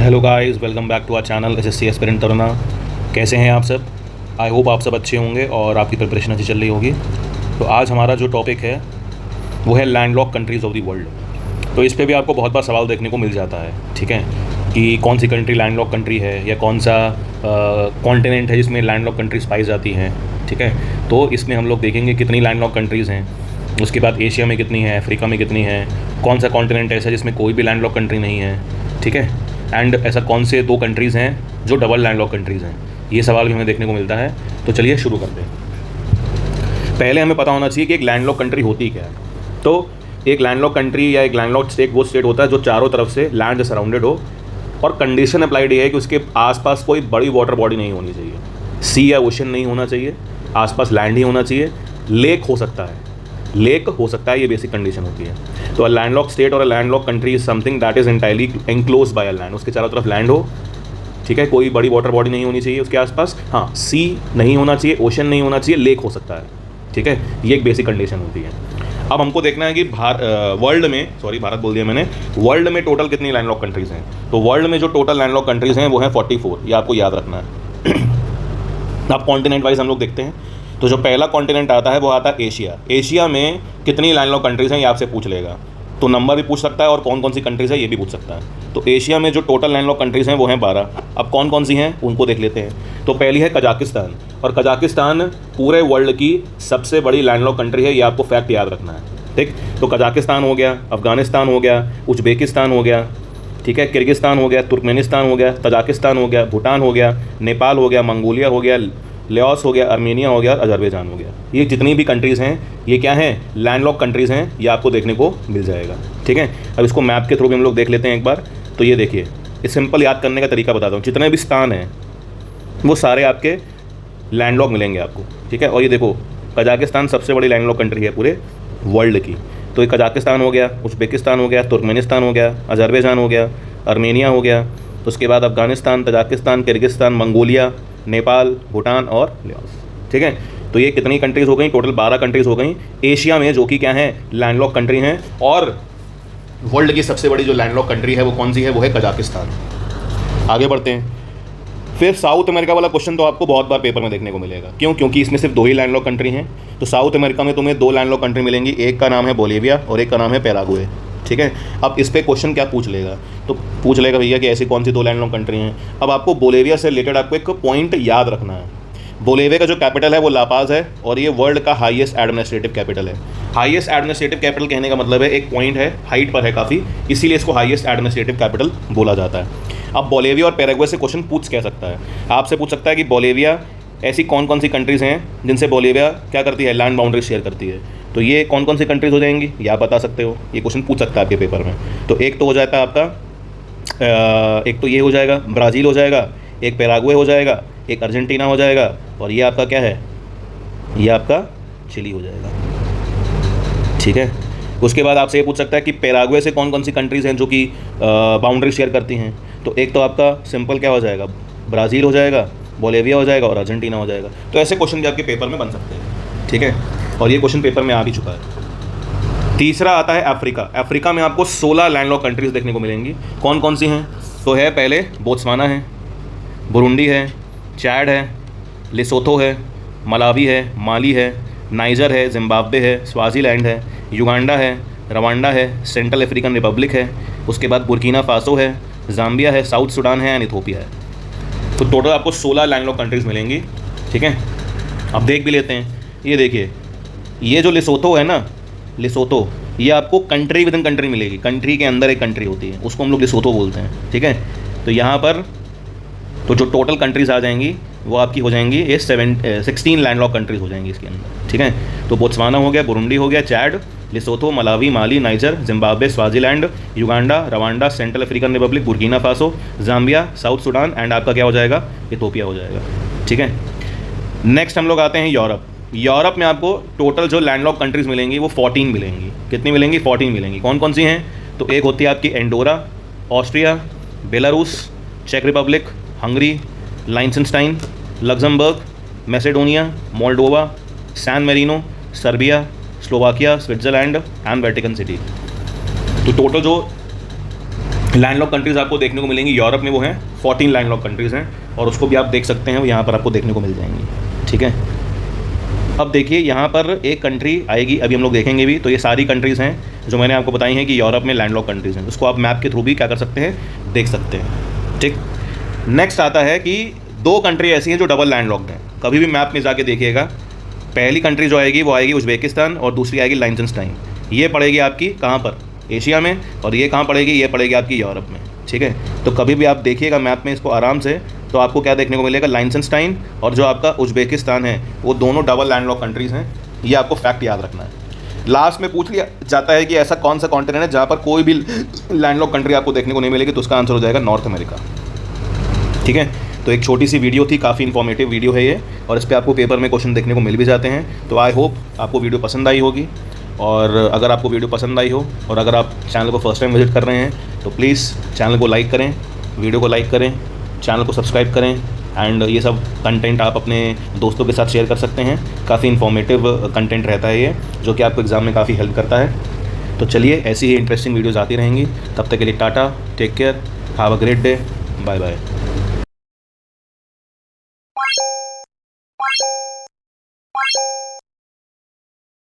Hello guys, welcome back to our channel SSC aspirant Taruna. कैसे हैं आप सब? आई होप आप सब अच्छे होंगे और आपकी प्रिपरेशन अच्छी चल रही होगी। तो आज हमारा जो टॉपिक है वो है landlock countries of the world. तो इस पे भी आपको बहुत बार सवाल देखने को मिल जाता है, ठीक है, कि कौन सी कंट्री लैंडलॉक कंट्री है या कौन सा कॉन्टिनेंट है जिसमें लैंडलॉक कंट्रीज़ पाई जाती हैं, ठीक है। तो इसमें हम लोग देखेंगे कितनी लैंडलॉक कंट्रीज़ हैं, उसके बाद एशिया में कितनी है, अफ्रीका में कितनी है, कौन सा कॉन्टिनेंट ऐसा है जिसमें कोई भी लैंडलॉक कंट्री नहीं है, ठीक है। एंड ऐसा कौन से दो कंट्रीज़ हैं जो डबल लैंडलॉक कंट्रीज़ हैं, ये सवाल भी हमें देखने को मिलता है। तो चलिए शुरू करते हैं। पहले हमें पता होना चाहिए कि एक लैंडलॉक कंट्री होती क्या है। तो एक लैंडलॉक कंट्री या एक लैंडलॉक स्टेट वो स्टेट होता है जो चारों तरफ से लैंड से सराउंडेड हो, और कंडीशन अप्लाइड ये है कि उसके आसपास कोई बड़ी वाटर बॉडी नहीं होनी चाहिए, सी या ओशन नहीं होना चाहिए, आसपास लैंड ही होना चाहिए, लेक हो सकता है, लेक हो सकता है, ये बेसिक कंडीशन होती है। तो अ लैंडलॉक स्टेट और a landlock country is something that is entirely enclose by a land. उसके चारों तरफ लैंड हो, ठीक है, कोई बड़ी वाटर बॉडी नहीं होनी चाहिए उसके आसपास, हाँ, सी नहीं होना चाहिए, ओशन नहीं होना चाहिए, लेक हो सकता है, ठीक है, ये एक बेसिक कंडीशन होती है। अब हमको देखना है कि वर्ल्ड में, सॉरी भारत बोल दिया मैंने, वर्ल्ड में टोटल कितनी लैंडलॉक कंट्रीज़ हैं। तो वर्ल्ड में जो टोटल लैंडलॉक कंट्रीज़ हैं वो हैं 44, ये आपको याद रखना है। अब कॉन्टिनेंट वाइज हम लोग देखते हैं। तो जो पहला कॉन्टिनेंट आता है वो आता है एशिया। एशिया में कितनी लैंडलॉक कंट्रीज़ हैं ये आपसे पूछ लेगा, तो नंबर भी पूछ सकता है और कौन कौन सी कंट्रीज़ है ये भी पूछ सकता है। तो एशिया में जो टोटल लैंडलॉक कंट्रीज़ हैं वो हैं 12। अब कौन कौन सी हैं उनको देख लेते हैं। तो पहली है कजाकिस्तान, और कजाकिस्तान पूरे वर्ल्ड की सबसे बड़ी लैंडलॉक कंट्री है, ये आपको फैक्ट याद रखना है, ठीक। तो कजाकिस्तान हो गया, अफगानिस्तान हो गया, उज्बेकिस्तान हो गया, ठीक है, किर्गिस्तान हो गया, तुर्कमेनिस्तान हो गया, तजाकिस्तान हो गया, भूटान हो गया, नेपाल हो गया, मंगोलिया हो गया, लाओस हो गया, आर्मेनिया हो गया, अजरबैजान हो गया। ये जितनी भी कंट्रीज़ हैं ये क्या हैं, लैंडलॉक कंट्रीज़ हैं, ये आपको देखने को मिल जाएगा, ठीक है। अब इसको मैप के थ्रू भी हम लोग देख लेते हैं एक बार। तो ये देखिए, इस सिंपल याद करने का तरीका बताता हूँ। जितने भी स्थान हैं वो सारे आपके लैंडलॉक मिलेंगे आपको, ठीक है। और ये देखो, कजाकिस्तान सबसे बड़ी लैंडलॉक कंट्री है पूरे वर्ल्ड की। तो ये कजाकिस्तान हो गया, उज्बेकिस्तान हो गया, तुर्कमेनिस्तान हो गया, अजरबैजान हो गया, आर्मेनिया हो गया, तो उसके बाद Afghanistan, Tajikistan, Kyrgyzstan, Mongolia, Nepal, Bhutan और लाओस, ठीक है। तो ये कितनी कंट्रीज़ हो गई, टोटल 12 कंट्रीज़ हो गई एशिया में, जो कि क्या है, लैंडलॉक कंट्री हैं। और वर्ल्ड की सबसे बड़ी जो लैंडलॉक कंट्री है वो कौन सी है, वो है कजाकिस्तान। आगे बढ़ते हैं। फिर साउथ अमेरिका वाला क्वेश्चन तो आपको बहुत बार पेपर में देखने को मिलेगा, क्यों, क्योंकि इसमें सिर्फ 2 ही लैंडलॉक कंट्री हैं। तो साउथ अमेरिका में तुम्हें 2 लैंडलॉक कंट्री मिलेंगी, एक का नाम है बोलिविया और एक का नाम है पैराग्वे, ठीक है। अब इस पे क्वेश्चन क्या पूछ लेगा, तो पूछ लेगा भैया कि ऐसी कौन सी 2 लैंडलॉक कंट्री हैं। अब आपको बोलिविया से रिलेटेड आपको एक पॉइंट याद रखना है। बोलिविया का जो कैपिटल है वो लापाज है, और ये वर्ल्ड का हाईएस्ट एडमिनिस्ट्रेटिव कैपिटल है। हाईएस्ट एडमिनिस्ट्रेटिव कैपिटल कहने का मतलब है एक पॉइंट है, हाइट पर है काफ़ी, इसीलिए इसको हाईएस्ट एडमिनिस्ट्रेटिव कैपिटल बोला जाता है। अब बोलिविया और पैराग्वे से क्वेश्चन पूछ क्या सकता है, आपसे पूछ सकता है कि बोलिविया ऐसी कौन कौन सी कंट्रीज़ हैं जिनसे बोलिविया क्या करती है, लैंड बाउंड्री शेयर करती है। तो ये कौन कौन सी कंट्रीज़ हो जाएंगी ये आप बता सकते हो, ये क्वेश्चन पूछ सकता है आपके पेपर में। तो एक तो हो जाता है आपका एक तो ये हो जाएगा ब्राज़ील हो जाएगा, एक पैराग्वे हो जाएगा, एक अर्जेंटीना हो जाएगा, और ये आपका क्या है, ये आपका चिली हो जाएगा, ठीक है। उसके बाद आपसे ये पूछ सकता है कि पैराग्वे से कौन कौन सी कंट्रीज़ हैं जो कि बाउंड्री शेयर करती हैं। तो एक तो आपका सिंपल क्या हो जाएगा, ब्राज़ील हो जाएगा, बोलिविया हो जाएगा और अर्जेंटीना हो जाएगा। तो ऐसे क्वेश्चन भी आपके पेपर में बन सकते हैं, ठीक है, और ये क्वेश्चन पेपर में आ भी चुका है। तीसरा आता है अफ्रीका। अफ्रीका में आपको 16 लैंडलॉक कंट्रीज़ देखने को मिलेंगी। कौन कौन सी हैं, तो है पहले बोत्सवाना है, बुरुंडी है, चैड है, लेसोथो है, मलावी है, माली है, नाइजर है, जिम्बाब्वे है, स्वाज़ीलैंड है, युगांडा है, रवांडा है, सेंट्रल अफ्रीकन रिपब्लिक है, उसके बाद बुर्किना फासो है, ज़ाम्बिया है, साउथ सूडान है एंड इथोपिया है। तो टोटल आपको 16 लैंडलॉक कंट्रीज़ मिलेंगी, ठीक है। अब देख भी लेते हैं, ये देखिए, ये जो लेसोथो है ना, लेसोथो, ये आपको कंट्री विद इन कंट्री मिलेगी, कंट्री के अंदर एक कंट्री होती है, उसको हम लोग लेसोथो बोलते हैं, ठीक है। तो यहाँ पर तो जो टोटल कंट्रीज़ आ जाएंगी वो आपकी हो जाएंगी ये 16 लैंडलॉक कंट्रीज़ हो जाएंगी इसके अंदर, ठीक है। तो बोत्सवाना हो गया, बुरुंडी हो गया, Chad, Lesotho, Malawi, Mali, niger, Zimbabwe, Swaziland, Uganda, Rwanda, central African Republic, Burkina Faso, Zambia, south Sudan and आपका क्या हो जाएगा, इथोपिया हो जाएगा, ठीक है। नेक्स्ट हम लोग आते हैं यूरोप। यूरोप में आपको टोटल जो लैंडलॉक कंट्रीज़ मिलेंगी वो 14 मिलेंगी। कितनी मिलेंगी, 14 मिलेंगी। कौन कौन सी हैं, तो एक होती है आपकी एंडोरा, ऑस्ट्रिया, बेलारूस, चेक Republic, Hungary, Liechtenstein, Luxembourg, Macedonia, Moldova, San Marino, Serbia, Slovakia, Switzerland and Vatican City. तो टोटल जो लैंडलॉक कंट्रीज़ आपको देखने को मिलेंगी यूरोप में, वो हैं 14 लैंडलॉक कंट्रीज़ हैं, और उसको भी आप देख सकते हैं, यहाँ पर आपको देखने को मिल जाएंगी। ठीक है, अब देखिए यहाँ पर एक कंट्री आएगी, अभी हम लोग देखेंगे भी। तो ये सारी कंट्रीज़ हैं जो मैंने आपको बताई हैं कि यूरोप में लैंडलॉक कंट्रीज़ हैं, उसको आप मैप के थ्रू भी क्या कर सकते हैं, देख सकते हैं। ठीक, नेक्स्ट आता है कि 2 कंट्री ऐसी हैं जो डबल लैंडलॉक्ड हैं। कभी भी मैप में जाके देखिएगा, पहली कंट्री जो आएगी वो आएगी उज़्बेकिस्तान, और दूसरी आएगी लाइechtenstein। ये पड़ेगी आपकी कहाँ पर, एशिया में, और ये कहाँ पड़ेगी, ये पड़ेगी आपकी यूरोप में। ठीक है, तो कभी भी आप देखिएगा मैप में इसको आराम से, तो आपको क्या देखने को मिलेगा, लाइechtenstein और जो आपका उज़्बेकिस्तान है वो दोनों डबल लैंडलॉक कंट्रीज़ हैं। ये आपको फैक्ट याद रखना है। लास्ट में पूछ लिया जाता है कि ऐसा कौन सा कॉन्टिनेंट है जहाँ पर कोई भी लैंडलॉक कंट्री आपको देखने को नहीं मिलेगी, तो उसका आंसर हो जाएगा नॉर्थ अमेरिका। ठीक है, तो एक छोटी सी वीडियो थी, काफ़ी इन्फॉर्मेटिव वीडियो है ये, और इस पर आपको पेपर में क्वेश्चन देखने को मिल भी जाते हैं। तो आई होप आपको वीडियो पसंद आई होगी, और अगर आपको वीडियो पसंद आई हो और अगर आप चैनल को फर्स्ट टाइम विजिट कर रहे हैं तो प्लीज़ चैनल को लाइक करें, वीडियो को लाइक करें, चैनल को सब्सक्राइब करें, एंड ये सब कंटेंट आप अपने दोस्तों के साथ शेयर कर सकते हैं। काफ़ी इन्फॉर्मेटिव कंटेंट रहता है ये, जो कि आपको एग्ज़ाम में काफ़ी हेल्प करता है। तो चलिए, ऐसी ही इंटरेस्टिंग वीडियोज़ आती रहेंगी। तब तक के लिए tata, take care, have a great day, bye bye.